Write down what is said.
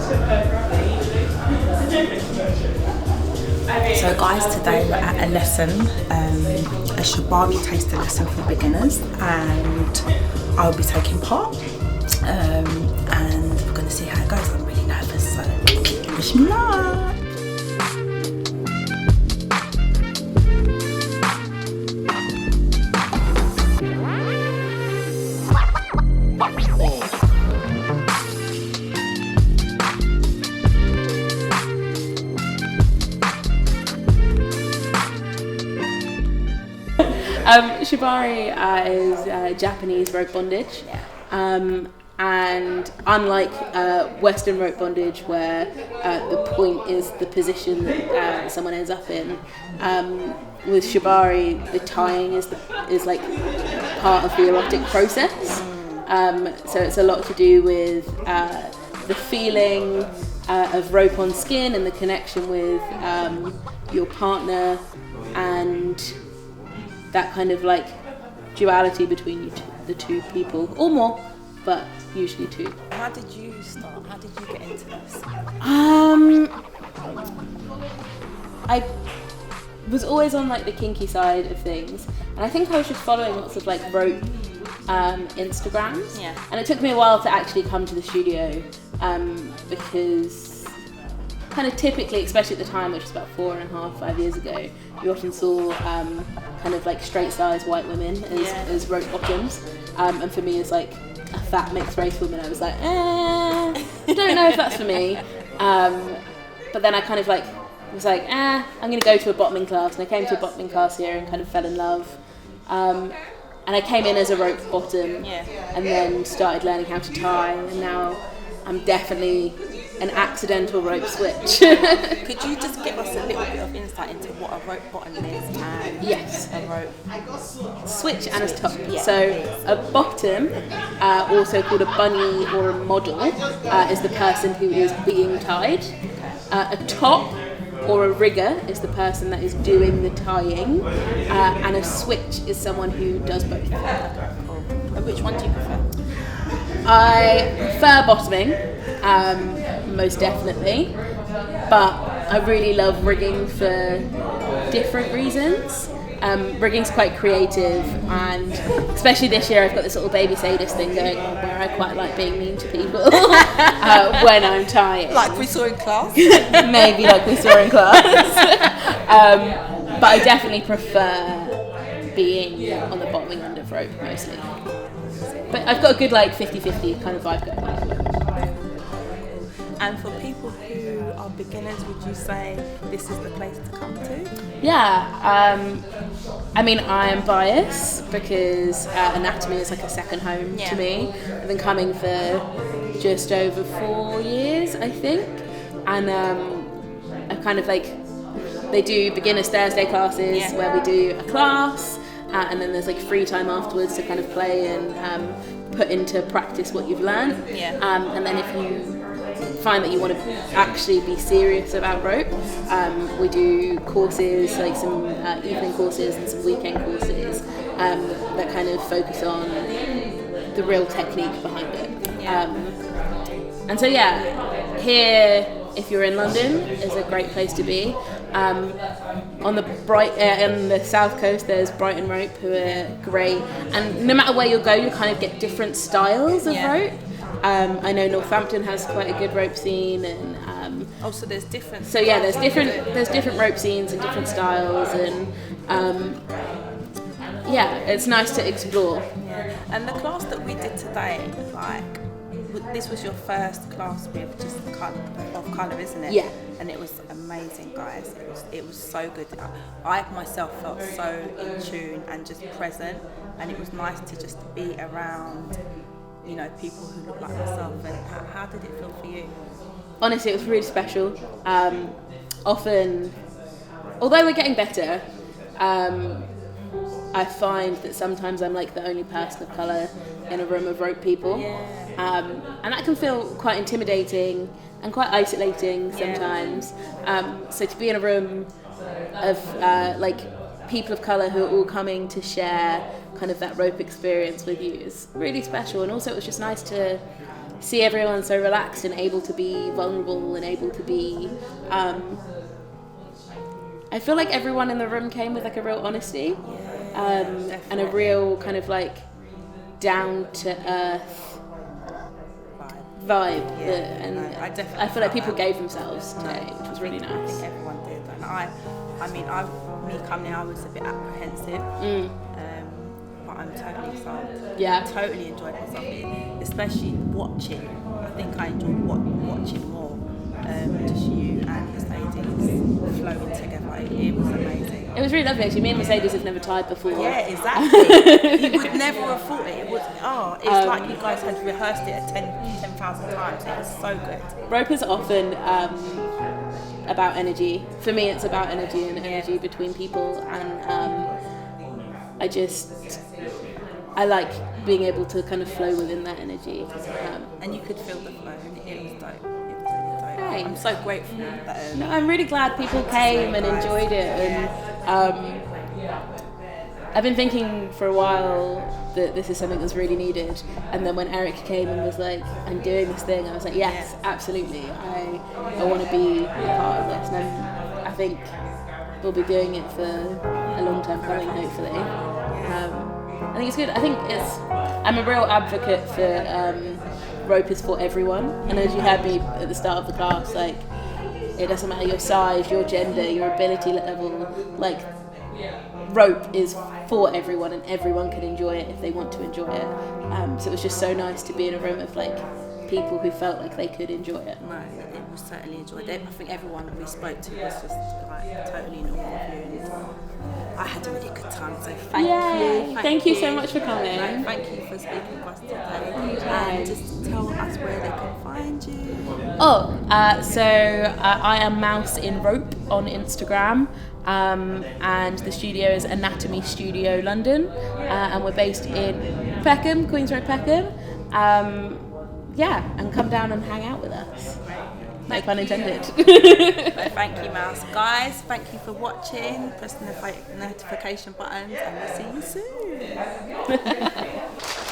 So guys, today we're at a lesson, a Shabari taster lesson for beginners, and I'll be taking part, and we're going to see how it goes. I'm really nervous, so wish me luck. Shibari is Japanese rope bondage, and unlike Western rope bondage where the point is the position that someone ends up in, with Shibari the tying is like part of the erotic process. So it's a lot to do with the feeling of rope on skin and the connection with your partner, and that kind of like duality between the two people, or more, but usually two. How did you start? How did you get into this? I was always on like the kinky side of things, and I think I was just following lots of like rope Instagrams. Yeah. And it took me a while to actually come to the studio, because kind of typically, especially at the time, which was about 5 years ago, you often saw kind of like straight size white women as rope bottoms, and for me as like a fat mixed race woman, I was like, I don't know if that's for me, but then I kind of like was like, I'm gonna go to a bottoming class, and I came to a bottoming class here and kind of fell in love, and I came in as a rope bottom, and then started learning how to tie, and now I'm definitely an accidental rope switch. Could you just give us a little bit of insight into what a rope bottom is and a rope switch and a top? Yeah. So a bottom, also called a bunny or a model, is the person who is being tied. A top or a rigger is the person that is doing the tying, and a switch is someone who does both. And which one do you prefer? I prefer bottoming, most definitely, but I really love rigging for different reasons. Rigging's quite creative, and especially this year I've got this little baby sadist thing going on where I quite like being mean to people when I'm tying. Like we saw in class? Maybe like we saw in class. But I definitely prefer being on the bottoming end of rope mostly. But I've got a good like 50-50 kind of vibe going on. And for people who are beginners, would you say this is the place to come to? Yeah, I mean, I am biased because anatomy is like a second home to me. I've been coming for just over 4 years, I think, and I kind of like, they do beginners Thursday classes where we do a class, and then there's like free time afterwards to kind of play and put into practice what you've learned. And then if you find that you want to actually be serious about rope, we do courses, like some evening courses and some weekend courses that kind of focus on the real technique behind it. And so here, if you're in London, is a great place to be. On the south coast, there's Brighton Rope, who are great, and no matter where you go, you kind of get different styles of rope. I know Northampton has quite a good rope scene, and so there's different. So there's different rope scenes and different styles, and it's nice to explore. And the class that we did today, like, this was your first class with just colour, isn't it? Yeah. And it was amazing, guys. It was so good. I myself felt so in tune and just present, and it was nice to just be around, you know, people who look like myself. And how did it feel for you? Honestly, it was really special. Often, although we're getting better, I find that sometimes I'm like the only person of colour in a room of rope people. And that can feel quite intimidating and quite isolating sometimes. So to be in a room of like people of colour who are all coming to share kind of that rope experience with you is really special. And also it was just nice to see everyone so relaxed and able to be vulnerable and able to be I feel like everyone in the room came with like a real honesty and a real kind of like down to earth vibe I feel like people gave themselves today, which was really nice. I think everyone did, and me coming in, I was a bit apprehensive, but I'm totally sold. Yeah, I totally enjoyed myself, especially watching. I think I enjoyed watching more. Just you and Mercedes flowing together. It was amazing. It was really lovely actually. Me and Mercedes have never tied before. Yeah, exactly. You would never have thought it. It was it's like you guys had rehearsed it 10,000 times. It was so good. Rope is often about energy. For me, it's about energy and energy between people, and I like being able to kind of flow within that energy. And you could feel the flow, and it was dope. It was really dope. Right. I'm so grateful that. No, I'm really glad people came and enjoyed it, and I've been thinking for a while that this is something that's really needed. And then when Eric came and was like, "I'm doing this thing," I was like, "Yes, absolutely. I want to be a part of this." And I think we'll be doing it for a long time coming, hopefully. I think it's good. I'm a real advocate for rope is for everyone. And as you had me at the start of the class, like, it doesn't matter your size, your gender, your ability level, like, rope is for everyone and everyone can enjoy it if they want to enjoy it. So it was just so nice to be in a room of like people who felt like they could enjoy it. No, it was certainly enjoyed it. I think everyone we spoke to was just like totally in awe of you, and I had a really good time, so thank you. Thank you so much for coming. No, thank you for speaking to us today. And just tell us where they can find you. I am Mouse in Rope on Instagram. And the studio is Anatomy Studio London, and we're based in Peckham, Queen's Road, Peckham. And come down and hang out with us. No pun intended. Thank you, Mouse. Guys, thank you for watching. Press the notification buttons, and we'll see you soon.